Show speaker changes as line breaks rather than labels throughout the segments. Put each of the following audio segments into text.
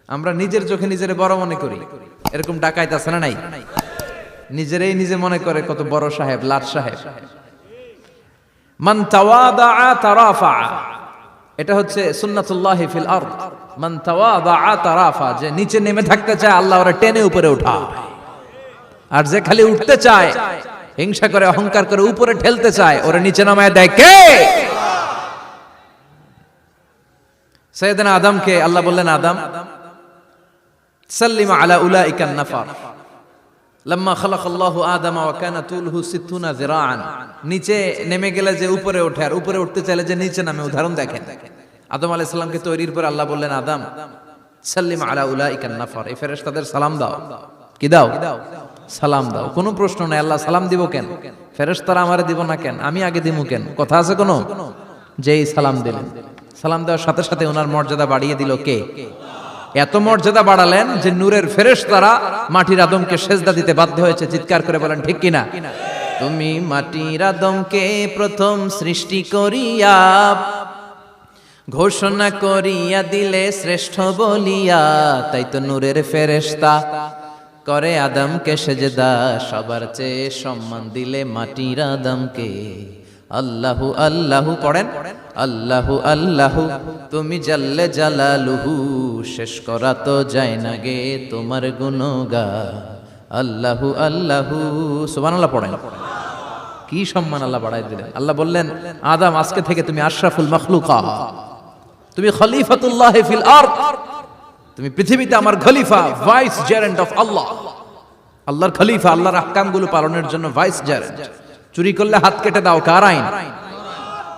আমরা নিজের চোখে নিজের বড় মনে করি, এরকম ডাকাইত আছে না নাই? নিজেরাই নিজে মনে করে কত বড় সাহেব, লাট সাহেব। মান তাওয়াদা তারাফা, এটা হচ্ছে সুন্নাতুল্লাহি ফিল আরদ। মান তাওয়াদা তারাফা, যে নিচে নেমে থাকতে চায় আল্লাহ ওরা টেনে উপরে উঠায়, আর যে খালি উঠতে চায়, হিংসা করে অহংকার করে উপরে ঠেলতে চায়, ওরা নিচে নামায় দেয় কে? সাইয়েদনা আদমকে আল্লাহ বললেন, আদম সাল্লিমা আলা উলাইকান নাফার লাম্মা খালাকাল্লাহু আদামা ওয়া কানা তুলহু 60 যিরাআন। নিচে নেমে গেলে যে উপরে ওঠে, আর উপরে উঠতে চাইলে যে নিচে নামে। উদাহরণ দেখেন, আদম আলাইহিস সালামকে তৈরির পর আল্লাহ বললেন, আদম সাল্লিমা আলা উলাইকান নাফার, এই ফেরেশতাদের সালাম দাও। কি দাও? সালাম দাও। কোনো প্রশ্ন নাই, আল্লাহ সালাম দিব কেন? ফেরেশতারা আমারে দিব না কেন? আমি আগে দিব কেন? কথা আছে কোনো? যেই সালাম দিলেন, সালাম দেওয়ার সাথে সাথে ওনার মর্যাদা বাড়িয়ে দিল কে? এত মর্যাদা বাড়ালেন যে নূরের ফেরেশতারা মাটির আদমকে সেজদা দিতে বাধ্য হয়েছে। চিৎকার করে বলেন ঠিক কিনা? তুমি মাটির আদমকে প্রথম সৃষ্টি করিয়া ঘোষণা করিয়া দিলে শ্রেষ্ঠ বলিয়া, তাই তো নূরের ফেরেশতা করে আদমকে সেজদা। সবার চেয়ে সম্মান দিলে মাটির আদমকে। আল্লাহু আল্লাহু পড়েন, আল্লাহু আল্লাহু তুমি জাল্লে জালালুহু, শেষ করা তো যায় না গে তোমার গুণগান। আল্লাহু আল্লাহু, সুবহানাল্লাহ পড়েন। কি সম্মান আল্লাহ বাড়াই দিলেন। আল্লাহ বললেন, আদম আজকে থেকে তুমি আশরাফুল মাখলুকাত, তুমি খলিফাতুল্লাহ ফিল আরদ, তুমি পৃথিবীতে আমার খলিফা, ভাইস জেরেন্ট অফ আল্লাহ। আল্লাহর খলিফা, আল্লাহর আহকামগুলো পালনের জন্য ভাইস জেরেন্ট। চুরি করলে হাত কেটে দাও, কার আইন?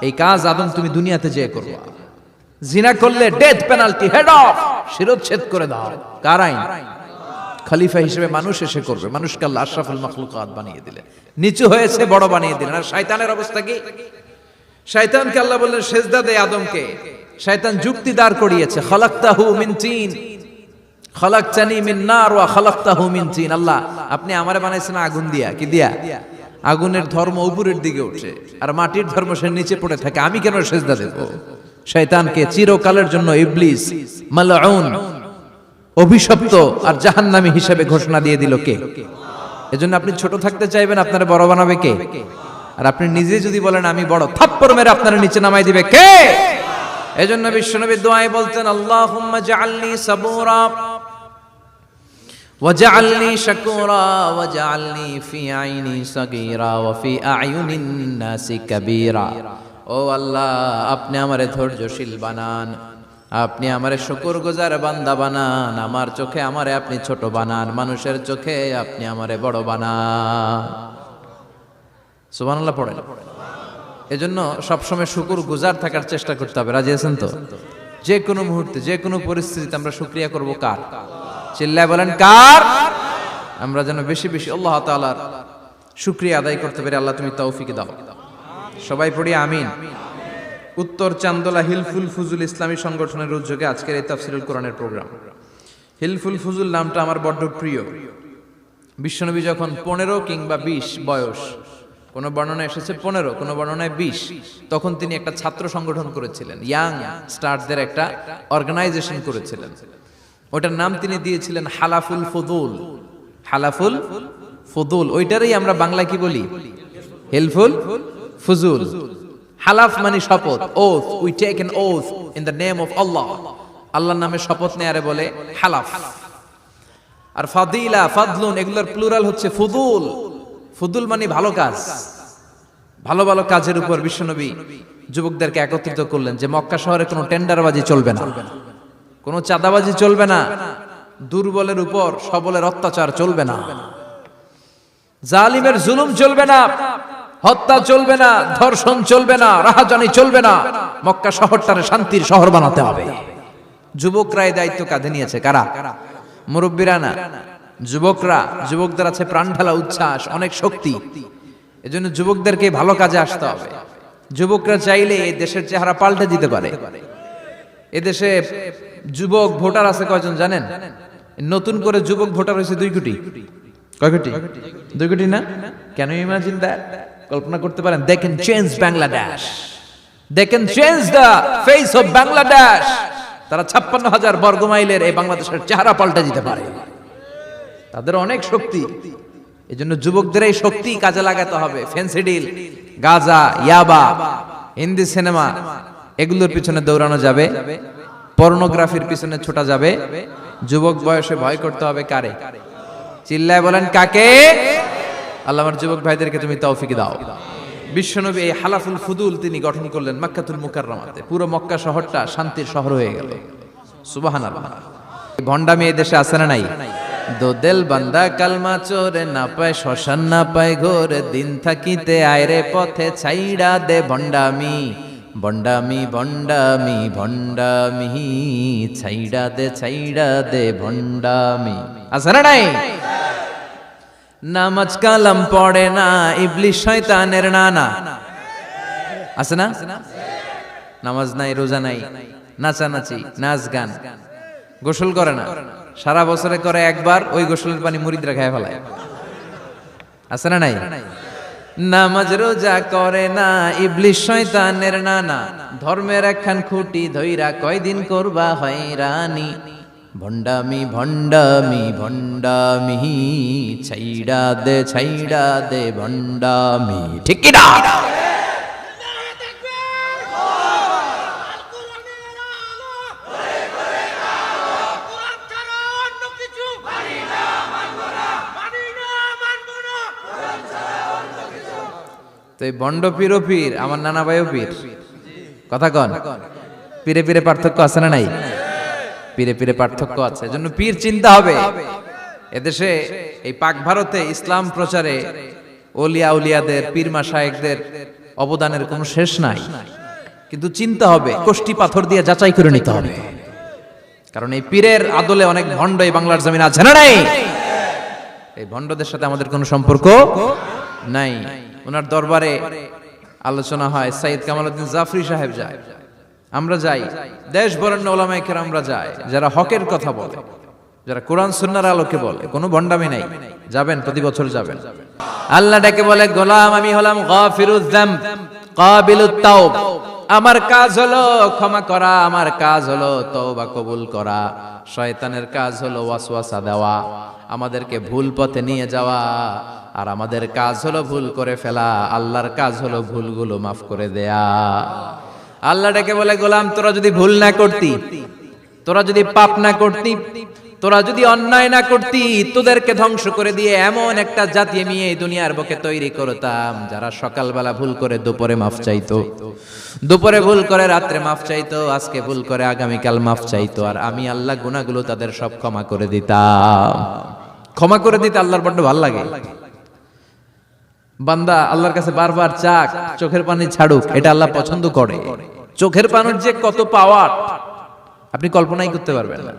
এই কাজ আদম তুমি দুনিয়াতে যেয়ে করবা। জিনা করলে ডেথ পেনাল্টি, হেড অফ, শিরচ্ছেদ করে দাও, কার আইন? খলিফা হিসেবে মানুষ এসে করবে। মানুষকে আল্লাহ আশরাফুল মাখলুকাত বানিয়ে দিলেন, নিচু হয়েছে বড় বানিয়ে দিলেন। আর শয়তানের অবস্থা কি? শয়তানকে আল্লাহ বললেন সেজদা দে আদমকে। শয়তান যুক্তি দাঁড় করিয়েছে, খালাকতাহু মিন তিন খালাকতানি মিন নার ওয়া খালাকতাহু মিন তিন। আল্লাহ আপনি আমারে বানাইছেন আগুন দিয়া। কি দিয়া? আগুনের ধর্ম উপরের দিকে ওঠে, আর মাটির ধর্ম সে নিচে পড়ে থাকে, আমি কেন সেজদা দেব? শয়তানকে চিরকালের জন্য ইবলিস মালউন, অভিশপ্ত আর জাহান্নামী হিসেবে ঘোষণা দিয়ে দিল কে? এজন্য আপনি ছোট থাকতে চাইবেন, আপনারা বড় বানাবে কে? আর আপনি নিজে যদি বলেন আমি বড়, থাপ্পড় মেরে আপনারা নিচে নামাই দিবে কে? এজন্য বিশ্বনবী দোয়ায় বলতেন, আল্লাহুম্মা জাআলনি সাবুরা ওয়াজআলনি শাকুরা ওয়াজআলনি ফি আইনি সাগীরা ওয়া ফি আ'য়ুনিন নাসি কাবীরা। ও আল্লাহ, আপনি আমারে ধৈর্যশীল বানান, আপনি আমারে শুকরগুজার বান্দা বানান, আমার চোখে আমারে আপনি ছোট বানান, মানুষের চোখে আপনি আমারে বড় বানান। সুবহানাল্লাহ পড়েন। এজন্য সবসময় শুকরগুজার থাকার চেষ্টা করতে হবে। রাজি আছেন তো? যে কোনো মুহূর্তে, যে কোনো পরিস্থিতিতে আমরা শুকরিয়া করব কার? চিল্লায় বলেন কার? আমরা যেন বেশি বেশি আল্লাহ তাআলার শুকরিয়া আদায় করতে পারি। আল্লাহ তুমি তৌফিক দাও। সবাই পড়ি আমিন। উত্তর চান্দোলা হিলফুল ফুজুল ইসলামী সংগঠনের উদ্যোগে আজকের এই তাফসীরুল কোরআনের প্রোগ্রাম। হিলফুল ফুজুল নামটা আমার বড্ড প্রিয়। বিশ্বনবী যখন 15 কিংবা 20 বয়স, কোন বর্ণনায় এসেছে 15, কোন বর্ণনায় 20, তখন তিনি একটা ছাত্র সংগঠন করেছিলেন, ইয়াং স্টারদের একটা অর্গানাইজেশন করেছিলেন। ওটার নাম তিনি দিয়েছিলেন হালাফুল ফুদুল। হালাফুল ফুদুল, ওইটারই আমরা বাংলায় কি বলি? হিলফুল ফুজুল। হালাফ মানে শপথ, oath, we take an oath in the name of Allah. আল্লাহর নামে শপথ নেয়ারে বলে হালাফ। আর ফাদিলা, ফাদলুন, এগুলোর প্লুরাল হচ্ছে ফুদুল। ফুদুল মানে ভালো কাজ। ভালো ভালো কাজের উপর বিশ্বনবী যুবকদেরকে একত্রিত করলেন যে মক্কা শহরে কোনো টেন্ডারবাজি চলবে না, কোনো চাঁদাবাজি চলবে না, দুর্বলের উপর সবলের অত্যাচার চলবে না, জালিমের জুলুম চলবে না, হত্যা চলবে না, ধর্ষণ চলবে না, রাহাজানি চলবে না। মক্কা শহরটারে শান্তির শহর বানাতে হবে। যুবকরা এই দায়িত্ব কাঁধে নিয়েছে। কারা? মুরব্বীরা না, যুবকরা। যুবকদের আছে প্রাণ ঢালা উচ্ছ্বাস, অনেক শক্তি। এজন্য যুবকদেরকে ভালো কাজে আসতে হবে। যুবকরা চাইলে এই দেশের চেহারা পাল্টে দিতে পারে। এদেশে যুবক ভোটার আছে কয়জন জানেন? নতুন করে যুবক ভোটার হয়েছে 2 কোটি। কয় কোটি? 2 কোটি না? Can you imagine that? কল্পনা করতে পারেন? They can change Bangladesh, they can change the face of Bangladesh. তারা 56,000 বর্গ মাইলের এই বাংলাদেশের চেহারা পাল্টে দিতে পারে। তাদের অনেক শক্তি। এই জন্য যুবকদের এই শক্তি কাজে লাগাতে হবে। ফেন্সিডিল, গাঁজা, ইয়াবা, হিন্দি সিনেমা এগুলোর পিছনে দৌড়ানো যাবে, পর্নোগ্রাফির পিছনে ছোটা যাবে। যুবক বয়সে ভয় করতে হবে কারে? চিল্লায় বলেন কাকে? আল্লাহ আমার যুবক ভাইদেরকে তুমি তৌফিক দাও। বিশ্বনবী এই হালাফুল ফুদুল তিনি গঠন করলেন মক্কাতুল মুকাররমাতে। পুরো মক্কা শহরটা শান্তির শহর হয়ে গেল। সুবহানাল্লাহ। ভণ্ডামি এই দেশে আছে না নাই? দো দিল বান্দা কালমা চোরে, না পায় শ্মশান না পায় ঘোর, দিন থাকিতে আয়রে পথে ছাইড়া দে ভণ্ডামি, ভণ্ডামি ভণ্ডামি ভণ্ডামি, ছাইড়া দে ভণ্ডামি। আছে না নাই? নামাজ কালাম পড়ে না, ইবলিশ শয়তানের নানা। আছে না? নামাজ নাই, রোজা নাই, নাচানাচি, নাচ গান, গোসল করে না, সারা বছরে করে একবার, ওই গোসলের পানি মুরিদরা খেয়ে ফেলায়। আছে না নাই? নামাজ রোজা করে না, ইবলিশ শয়তানের নানা, ধর্মের একখান খুঁটি ধইরা কয়দিন করবা হয়রানি, ভণ্ডামি ভণ্ডামি ভণ্ডামি, ছাইড়া দে ভণ্ডামি। ঠিক কি না? তো এই বন্ড পীর ও পীর, আমার নানা ভাইও পীর। কথা কন, পীরে পীরে পার্থক্য আছে না নাই? পীরে পীরে পার্থক্য আছে। এজন্য পীর চিন্তা হবে। এদেশে এই পাক ভারতে ইসলাম প্রচারে ওলিয়া উলিয়াদের, পীর মাশায়েখদের অবদানের কোনো শেষ নাই। কিন্তু চিন্তা হবে, কষ্টি পাথর দিয়ে যাচাই করে নিতে হবে। কারণ এই পীরের আদলে অনেক ভণ্ড এই বাংলার জমিন আছে না নাই? এই ভণ্ডদের সাথে আমাদের কোনো সম্পর্ক নাই। ওনার দরবারে আলোচনা হয়, সাইয়্যিদ কামালউদ্দিন জাফরি সাহেব যায়, আমরা যাই, দেশ বরেণ্য ওলামায়ে কেরামরা যায়, যারা হকের কথা বলে, যারা কোরআন সুন্নাহর আলোকে বলে, কোনো ভণ্ডামি নাই। যাবেন, প্রতি বছর যাবেন। আল্লাহ ডেকে বলে, গোলাম আমি হলাম গাফিরুয যামব কাবিলুত তাওব। আমার কাজ হলো ক্ষমা করা, আমার কাজ হলো তওবা কবুল করা। শয়তানের কাজ হলো ওয়াসওয়াসা দেওয়া, আমাদেরকে ভুল পথে নিয়ে যাওয়া। আর আমাদের কাজ হলো ভুল করে ফেলা, আল্লাহর কাজ হলো ভুলগুলো মাফ করে দেয়া। আল্লাহ ডেকে বলে, গোলাম তোরা যদি ভুল না করতি, তোরা যদি পাপ না করতি, তোরা যদি অন্যায় না করতি, তোদেরকে ধ্বংস করে দিয়ে এমন একটা জাতি আমি এই দুনিয়ার বুকে তৈরি করতাম, যারা সকালবেলা ভুল করে দুপুরে মাফ চাইতো, দুপুরে ভুল করে রাত্রে মাফ চাইতো, আজকে ভুল করে আগামীকাল মাফ চাইতো। আর আমি আল্লাহ গুনাহগুলো তাদের সব ক্ষমা করে দিতাম। ক্ষমা করে দিতে আল্লাহর বড্ড ভালো লাগে। বান্দা আল্লাহর কাছে বারবার চাক, চোখের পানি ছাড়ুক, এটা আল্লাহ পছন্দ করে। চোখের পানির যে কত পাওয়ার আপনি কল্পনাই করতে পারবেন না।